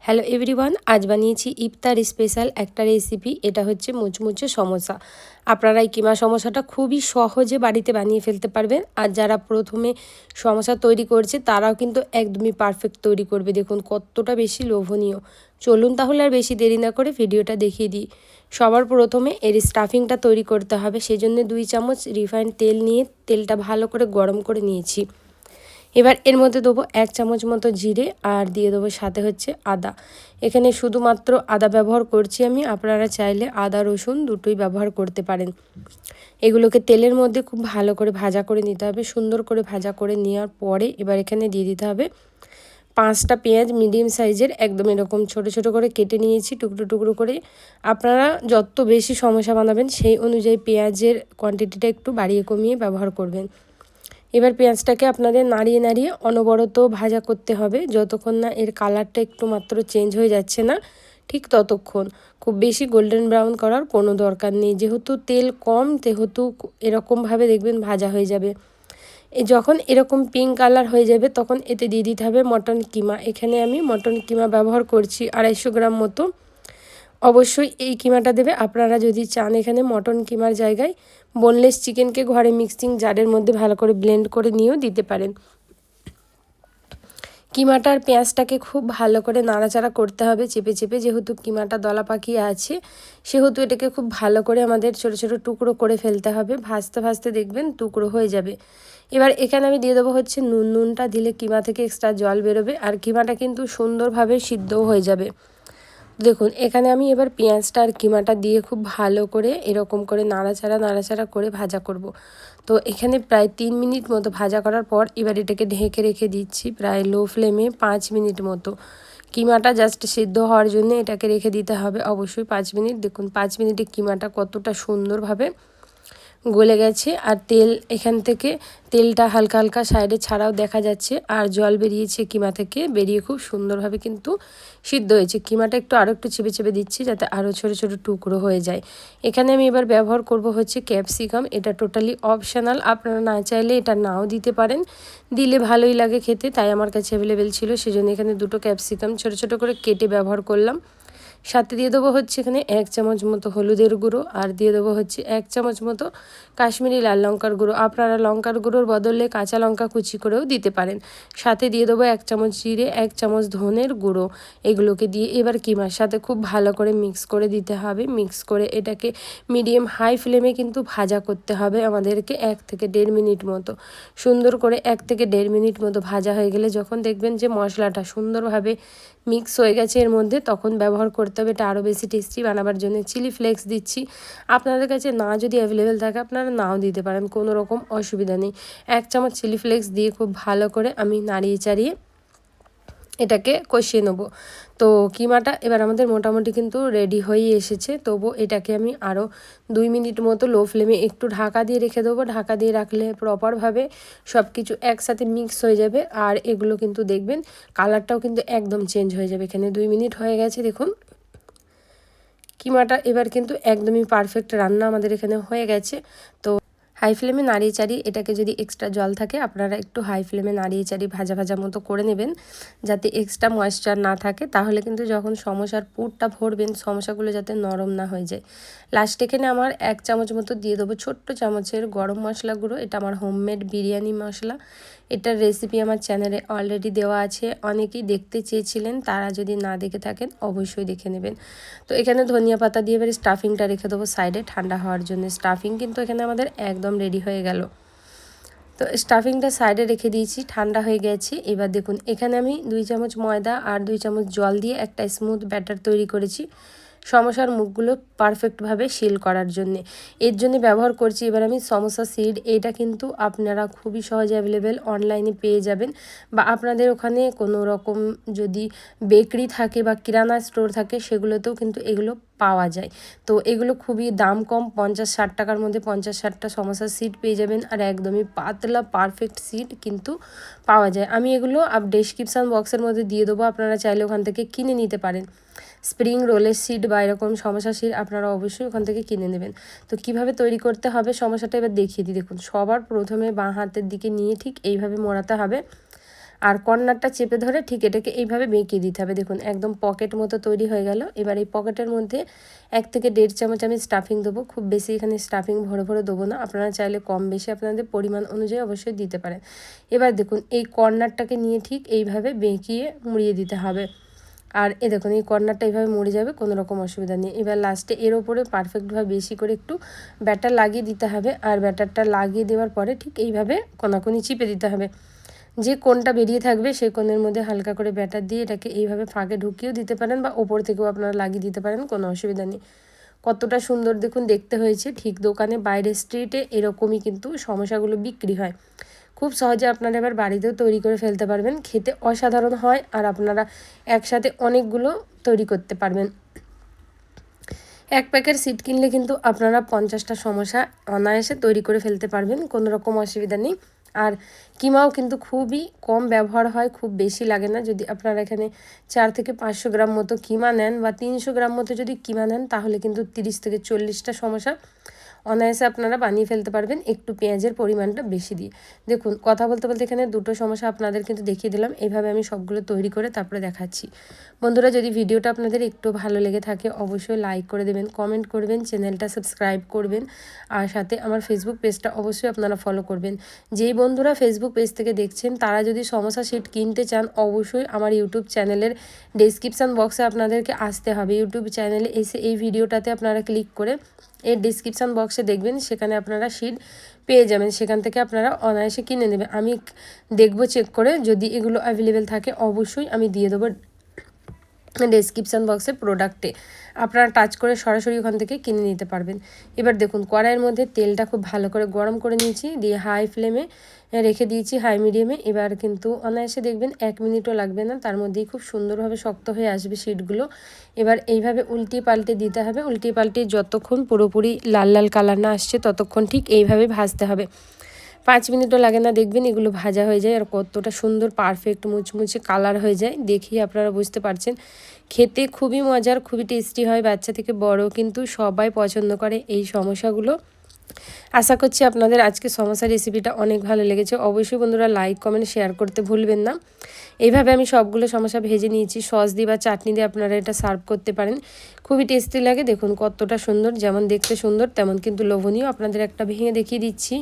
Hello everyone, আজ বানিয়েছি ইফতার special একটা রেসিপি। এটা হচ্ছে মুচমুচে সমোসা। আপনারা এই কিমা সমোসাটা খুবই সহজে বাড়িতে বানিয়ে ফেলতে পারবেন। আর যারা প্রথমে সমোসা তৈরি করছে তারাও কিন্তু একদমই পারফেক্ট তৈরি করবে। দেখুন কতটা বেশি লোভনীয়। চলুন তাহলে আর বেশি দেরি না করে ভিডিওটা দেখিয়ে দিই। সবার প্রথমে এর স্টাফিংটা তৈরি করতে হবে। সেজন্য 2 চামচ রিফাইন্ড তেল নিয়ে তেলটা ভালো করে গরম করে নিয়েছি। এবার এর মধ্যে দেবো 1 চামচ মতো জিরে আর দিয়ে দেবো সাথে হচ্ছে আদা। এখানে শুধুমাত্র আদা ব্যবহার করছি আমি, আপনারা চাইলে আদা রসুন দুটোই ব্যবহার করতে পারেন। এগুলোকে তেলের মধ্যে খুব ভালো করে ভাজা করে নিতে হবে। সুন্দর করে ভাজা করে নেওয়ার পরে এবার এখানে দিয়ে দিতে হবে 5টা পেঁয়াজ মিডিয়াম সাইজের, একদম এরকম ছোট ছোট করে কেটে নিয়েছি টুকরো টুকরো করে। আপনারা যত বেশি সমোসা বানাবেন সেই অনুযায়ী পেঁয়াজের কোয়ান্টিটিটা একটু বাড়িয়ে কমিয়ে ব্যবহার করবেন। এবার পেঁয়াজটাকে আপনাদের নাড়িয়ে নাড়িয়ে অনবরত ভাজা করতে হবে যতক্ষণ না এর কালারটা একটু মাত্র চেঞ্জ হয়ে যাচ্ছে না, ঠিক ততক্ষণ। খুব বেশি গোল্ডেন ব্রাউন করার কোনো দরকার নেই, যেহেতু তেল কম সেহেতু এরকমভাবে দেখবেন ভাজা হয়ে যাবে। যখন এরকম পিঙ্ক কালার হয়ে যাবে তখন এতে দিয়ে দিতে হবে মটন কিমা। এখানে আমি মটন কিমা ব্যবহার করছি 250 গ্রাম মতো। অবশ্যই এই কিমাটা দেবে। আপনারা যদি চান এখানে মটন কিমার জায়গায় বোনলেস চিকেনকে ঘরে মিক্সিং জারের মধ্যে ভালো করে ব্লেন্ড করে নিয়েও দিতে পারেন। কিমাটার পেঁয়াজটাকে খুব ভালো করে নাড়াচাড়া করতে হবে চেপে চেপে, যেহেতু কিমাটা দলা পাকিয়ে আছে সেহেতু এটাকে খুব ভালো করে আমাদের ছোট ছোট টুকরো করে ফেলতে হবে। ভাজতে ভাজতে দেখবেন টুকরো হয়ে যাবে। এবার এখানে আমি দিয়ে দেবো হচ্ছে নুন। নুনটা দিলে কিমা থেকে এক্সট্রা জল বেরোবে আর কিমাটা কিন্তু সুন্দরভাবে সিদ্ধও হয়ে যাবে। দেখুন এখানে আমি এবার পেঁয়াজটা আর কিমাটা দিয়ে খুব ভালো করে এরকম করে নাড়াচাড়া করে ভাজা করব। তো এখানে প্রায় 3 মিনিট মতো ভাজা করার পর এবার এটাকে ঢেকে রেখে দিচ্ছি প্রায় লো ফ্লেমে 5 মিনিট মতো। কিমাটা জাস্ট সিদ্ধ হওয়ার জন্য এটাকে রেখে দিতে হবে অবশ্যই 5 মিনিট। দেখুন 5 মিনিটে কিমাটা কতটা সুন্দরভাবে গলে গেছে আর তেল এখান থেকে তেলটা হালকা হালকা সাইডে ছাড়াও দেখা যাচ্ছে আর জল বেরিয়েছে কিমা থেকে, বেরিয়ে খুব সুন্দরভাবে কিন্তু সিদ্ধ হয়েছে। কিমাটা একটু আরও একটু চেপে চেপে দিচ্ছি যাতে আরও ছোটো ছোটো টুকরো হয়ে যায়। এখানে আমি এবার ব্যবহার করব হচ্ছে ক্যাপসিকাম। এটা টোটালি অপশনাল, আপনারা না চাইলে এটা নাও দিতে পারেন, দিলে ভালোই লাগে খেতে, তাই আমার কাছে অ্যাভেলেবেল ছিল সেজন্য এখানে 2টো ক্যাপসিকাম ছোটো ছোটো করে কেটে ব্যবহার করলাম। সাথে দিয়ে দেবো হচ্ছে এখানে 1 চামচ মতো হলুদের গুঁড়ো আর দিয়ে দেবো হচ্ছে 1 চামচ মতো কাশ্মীরি লাল লঙ্কার গুঁড়ো। আপনারা লঙ্কার গুঁড়োর বদলে কাঁচা লঙ্কা কুচি করেও দিতে পারেন। সাথে দিয়ে দেবো 1 চামচ জিরে, 1 চামচ ধনের গুঁড়ো। এগুলোকে দিয়ে এবার কিমার সাথে খুব ভালো করে মিক্স করে দিতে হবে। মিক্স করে এটাকে মিডিয়াম হাই ফ্লেমে কিন্তু ভাজা করতে হবে আমাদেরকে 1 থেকে 1.5 মিনিট মতো। সুন্দর করে 1 থেকে 1.5 মিনিট মতো ভাজা হয়ে গেলে যখন দেখবেন যে মশলাটা সুন্দরভাবে মিক্স হয়ে গেছে এর মধ্যে, তখন ব্যবহার করতে হবে এটা আরও বেশি টেস্টি বানাবার জন্য চিলি ফ্লেক্স দিচ্ছি। আপনাদের কাছে না যদি অ্যাভেলেবেল থাকে আপনারা নাও দিতে পারেন, কোনো রকম অসুবিধা নেই। 1 চামচ চিলি ফ্লেক্স দিয়ে খুব ভালো করে আমি নাড়িয়ে চাড়িয়ে এটাকে কষিয়ে নেব। তো কিমাটা এবার আমাদের মোটামুটি কিন্তু রেডি হয়েই এসেছে। তবু এটাকে আমি আরও 2 মিনিট মতো লো ফ্লেমে একটু ঢাকা দিয়ে রেখে দেবো। ঢাকা দিয়ে রাখলে প্রপারভাবে সব কিছু একসাথে মিক্স হয়ে যাবে আর এগুলো কিন্তু দেখবেন কালারটাও কিন্তু একদম চেঞ্জ হয়ে যাবে। এখানে 2 মিনিট হয়ে গেছে, দেখুন কিমাটা এবার কিন্তু একদমই পারফেক্ট রান্না আমাদের এখানে হয়ে গেছে। তো হাই ফ্লেমে নাড়িয়ে চাড়িয়ে এটাকে, যদি এক্সট্রা জল থাকে আপনারা একটু হাই ফ্লেমে নাড়িয়ে চাড়িয়ে ভাজা ভাজা মতো করে নেবেন যাতে এক্সট্রা ময়েশ্চার না থাকে, তাহলে কিন্তু যখন সমোসার পুরটা ভরবেন সমোসাগুলো যাতে নরম না হয়ে যায়। লাস্ট এখানে আমার 1 চামচ মতো দিয়ে দেবো ছোট্ট চামচের গরম মশলা গুঁড়ো। এটা আমার হোমমেড বিরিয়ানি মশলা। এটার রেসিপি আমার চ্যানেলে অলরেডি দেওয়া আছে, অনেকেই দেখতে চেয়েছিলেন, তারা যদি না দেখে থাকেন অবশ্যই দেখে নেবেন। তো এখানে ধনিয়া পাতা দিয়ে এবার স্টাফিংটা রেখে দেবো সাইডে ঠান্ডা হওয়ার জন্য। স্টাফিং কিন্তু এখানে আমাদের একদম রেডি হয়ে গেল। তো স্টাফিংটা সাইডে রেখে দিয়েছি, ঠান্ডা হয়ে গেছে। এবার দেখুন এখানে আমি 2 চামচ ময়দা আর 2 চামচ জল দিয়ে একটা স্মুথ ব্যাটার তৈরি করেছি সমোসার মুখগুলো পারফেক্টভাবে সিল করার জন্যে। এর জন্য ব্যবহার করছি এবার আমি সমোসা সিড। এটা কিন্তু আপনারা খুবই সহজে অ্যাভেলেবেল অনলাইনে পেয়ে যাবেন, বা আপনাদের ওখানে কোনো রকম যদি বেকারি থাকে বা কিরানা স্টোর থাকে সেগুলোতেও কিন্তু এগুলো পাওয়া যায়। তো এগুলো খুবই দাম কম, 50-60 টাকার মধ্যে 50-60টা সমোসার সিড পেয়ে যাবেন আর একদমই পাতলা পারফেক্ট সিড কিন্তু পাওয়া যায়। আমি এগুলো ডেসক্রিপশান বক্সের মধ্যে দিয়ে দেবো, আপনারা চাইলে ওখান থেকে কিনে নিতে পারেন। স্প্রিং রোলের সিড বা এরকম সমোসা সিড আপনারা অবশ্যই ওখান থেকে কিনে নেবেন। তো কিভাবে তৈরি করতে হবে সমোসাটা এবার দেখিয়ে দিই। দেখুন সবার প্রথমে বাঁ হাতের দিকে নিয়ে ঠিক এইভাবে মোড়াতে হবে আর কর্নারটা চেপে ধরে ঠিক এটাকে এইভাবে বেঁকিয়ে দিতে হবে। দেখুন একদম পকেট মতো তৈরি হয়ে গেল। এবার এই পকেটের মধ্যে 1 থেকে 1.5 চামচ আমি স্টাফিং দেবো। খুব বেশি এখানে স্টাফিং ভরে ভরে দেবো না, আপনারা চাইলে কম বেশি আপনাদের পরিমাণ অনুযায়ী অবশ্যই দিতে পারেন। এবার দেখুন এই কর্নারটাকে নিয়ে ঠিক এইভাবে বেঁকিয়ে মুড়িয়ে দিতে হবে। আর দেখুন এই কর্নারটা এইভাবে মুড়ে যাবে, কোনো রকম অসুবিধা নেই। এবার লাস্টে এর ওপরে পারফেক্টভাবে বেশি করে একটু ব্যাটার লাগিয়ে দিতে হবে। আর ব্যাটারটা লাগিয়ে দেওয়ার পরে ঠিক এইভাবে কোনাকুনি চিপে দিতে হবে। যে কোণটা বেরিয়ে থাকবে সেই কোণের মধ্যে হালকা করে ব্যাটার দিয়ে এটাকে এইভাবে ফাঁকে ঢুকিয়েও দিতে পারেন বা ওপর থেকেও আপনারা লাগিয়ে দিতে পারেন, কোনো অসুবিধা নেই। কতটা সুন্দর দেখুন দেখতে হয়েছে। ঠিক দোকানে বাইরে স্ট্রিটে এরকমই কিন্তু সমোসাগুলো বিক্রি হয়। খুব সহজে আপনারা এবার বাড়িতেও তৈরি করে ফেলতে পারবেন, খেতে অসাধারণ হয়। আর আপনারা একসাথে অনেকগুলো তৈরি করতে পারবেন। 1 প্যাকেট সিড কিনলে কিন্তু আপনারা 50টা সমোসা অনায়াসে তৈরি করে ফেলতে পারবেন, কোনো রকম অসুবিধা নেই। আর কিমাও কিন্তু খুবই কম ব্যবহার হয়, খুব বেশি লাগে না। যদি আপনারা এখানে 4 থেকে 500 গ্রাম মতো কিমা নেন বা 300 গ্রাম মতো যদি কিমা নেন, তাহলে কিন্তু 30 থেকে 40টা সমোসা অনায়াসে আপনারা বানিয়ে ফেলতে পারবেন, একটু পেঁয়াজের পরিমাণটা বেশি দিয়ে। দেখুন কথা বলতে বলতে এখানে 2টো সমোসা আপনাদের কিন্তু দেখিয়ে দিলাম। এইভাবে আমি সবগুলো তৈরি করে তারপরে দেখাচ্ছি। বন্ধুরা, যদি ভিডিওটা আপনাদের একটু ভালো লেগে থাকে অবশ্যই লাইক করে দেবেন, কমেন্ট করবেন, চ্যানেলটা সাবস্ক্রাইব করবেন। আর সাথে আমার ফেসবুক পেজটা অবশ্যই আপনারা ফলো করবেন। যেই বন্ধুরা ফেসবুক পেজ থেকে দেখছেন তারা যদি সমোসা শিট কিনতে চান, অবশ্যই আমার ইউটিউব চ্যানেলের ডেসক্রিপশান বক্সে আপনাদেরকে আসতে হবে। ইউটিউব চ্যানেলে এসে এই ভিডিওটাতে আপনারা ক্লিক করে এর ডিসক্রিপশান বক্সে দেখবেন, সেখানে আপনারা শিট পেয়ে যাবেন। সেখান থেকে আপনারা অনায়াসে কিনে নেবেন। আমি দেখব চেক করে, যদি এগুলো অ্যাভেলেবেল থাকে অবশ্যই আমি দিয়ে দেবো ডেসক্রিপশান বক্সে প্রোডাক্টে, আপনারা টাচ করে সরাসরি ওখান থেকে কিনে নিতে পারবেন। এবার দেখুন কড়াইয়ের মধ্যে তেলটা খুব ভালো করে গরম করে নিয়েছি, দিয়ে হাই ফ্লেমে রেখে দিয়েছি, হাই মিডিয়ামে। এবার কিন্তু অনায়াসে দেখবেন 1 মিনিটও লাগবে না, তার মধ্যেই খুব সুন্দরভাবে শক্ত হয়ে আসবে শিটগুলো। এবার এইভাবে উল্টিয়ে পাল্টে দিতে হবে। উল্টিয়ে পাল্টে যতক্ষণ পুরোপুরি লাল লাল কালার না আসছে ততক্ষণ ঠিক এইভাবে ভাজতে হবে। 5 মিনিটও লাগে না, দেখবেন এগুলো ভাজা হয়ে যায় আর কতটা সুন্দর পারফেক্ট মুচমুচে কালার হয়ে যায়। দেখেই আপনারা বুঝতে পারছেন খেতে খুবই মজার, খুবই টেস্টি হয়। বাচ্চা থেকে বড় কিন্তু সবাই পছন্দ করে এই সমোসাগুলো। আশা করছি আপনাদের আজকে সমোসা রেসিপিটা অনেক ভালো লেগেছে। অবশ্যই বন্ধুরা লাইক কমেন্ট শেয়ার করতে ভুলবেন না। এইভাবে আমি সবগুলো সমোসা ভেজে নিয়েছি। সস দিয়ে বা চাটনি দিয়ে আপনারা এটা সার্ভ করতে পারেন, খুবই টেস্টি লাগে। দেখুন কতটা সুন্দর, যেমন দেখতে সুন্দর তেমন কিন্তু লোভনীয়। আপনাদের একটা ভেঙে দেখিয়ে দিচ্ছি।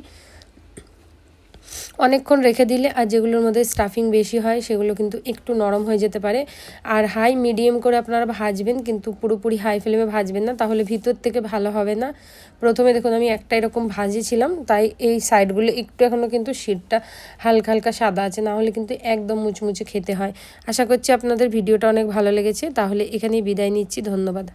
অনেকক্ষণ রেখে দিলে আর যেগুলোর মধ্যে স্টাফিং বেশি হয় সেগুলো কিন্তু একটু নরম হয়ে যেতে পারে। আর হাই মিডিয়াম করে আপনারা ভাজবেন, কিন্তু পুরোপুরি হাই ফ্লেমে ভাজবেন না, তাহলে ভিতর থেকে ভালো হবে না। প্রথমে দেখুন আমি একটা এরকম ভাজিছিলাম, তাই এই সাইডগুলো একটু এখনও কিন্তু শিটটা হালকা হালকা সাদা আছে, না হলে কিন্তু একদম মুচমুচে খেতে হয়। আশা করছি আপনাদের ভিডিওটা অনেক ভালো লেগেছে। তাহলে এখানেই বিদায় নিচ্ছি, ধন্যবাদ।